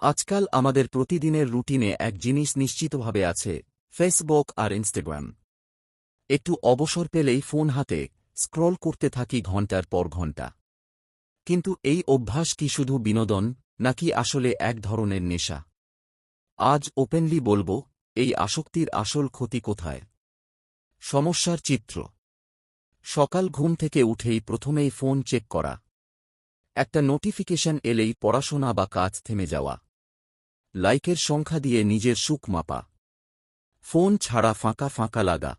আজকাল আমাদের প্রতিদিনের রুটিনে এক জিনিস নিশ্চিতভাবে আছে, ফেসবুক আর ইনস্টাগ্রাম। একটু অবসর পেলেই ফোন হাতে স্ক্রল করতে থাকি ঘণ্টার পর ঘণ্টা। কিন্তু এই অভ্যাস কি শুধু বিনোদন, নাকি আসলে এক ধরনের নেশা? আজ ওপেনলি বলবো, এই আসক্তির আসল ক্ষতি কোথায়। সমস্যার চিত্র। সকাল ঘুম থেকে উঠেই প্রথমেই ফোন চেক করা। একটা নোটিফিকেশন এলেই পড়াশোনা বা কাজ থেমে যাওয়া। লাইকের সংখ্যা দিয়ে নিজের সুখ মাপা। ফোন ছাড়া ফাঁকা ফাঁকা লাগা।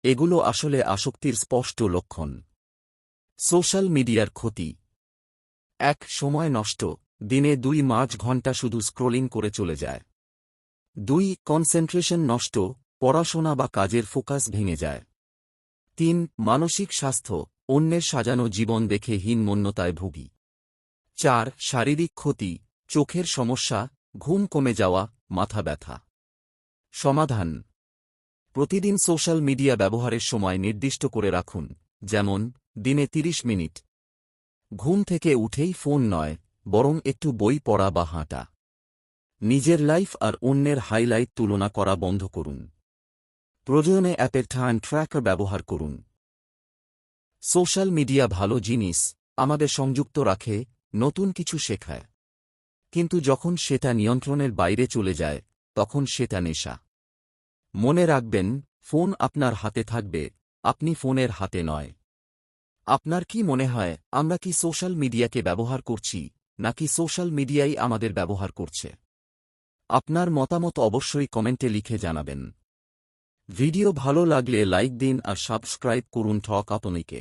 এগুলো আসলে আসক্তির স্পষ্ট লক্ষণ। সোশ্যাল মিডিয়ার ক্ষতি। এক, সময় নষ্ট। দিনে 2 ঘণ্টা শুধু স্ক্রোলিং করে চলে যায়। 2, কনসেন্ট্রেশন নষ্ট, পড়াশোনা বা কাজের ফোকাস ভেঙে যায়। 3, মানসিক স্বাস্থ্য, অন্যের সাজানো জীবন দেখে হীনমন্যতায় ভুগি। 4, শারীরিক ক্ষতি, চোখের সমস্যা, ঘুম কমে যাওয়া, মাথা ব্যথা। সমাধান: প্রতিদিন সোশ্যাল মিডিয়া ব্যবহারের সময় নির্দিষ্ট করে রাখুন, যেমন দিনে 30 মিনিট। ঘুম থেকে উঠেই ফোন নয়, বরং একটু বই পড়া বা হাঁটা। নিজের লাইফ আর অন্যের হাইলাইট তুলনা করা বন্ধ করুন। প্রয়োজনে অ্যাপের টাইম ট্র্যাকার ব্যবহার করুন। সোশ্যাল মিডিয়া ভালো জিনিস, আমাদের সংযুক্ত রাখে, নতুন কিছু শেখায়। কিন্তু যখন সেটা নিয়ন্ত্রণের বাইরে চলে যায়, তখন সেটা নেশা। মনে রাখবেন, ফোন আপনার হাতে থাকবে, আপনি ফোনের হাতে নয়। আপনার কি মনে হয়, আমরা কি সোশ্যাল মিডিয়াকে ব্যবহার করছি, নাকি সোশ্যাল মিডিয়াই আমাদের ব্যবহার করছে? আপনার মতামত অবশ্যই কমেন্টে লিখে জানাবেন। ভিডিও ভালো লাগলে লাইক দিন আর সাবস্ক্রাইব করুন টক আপনিকে।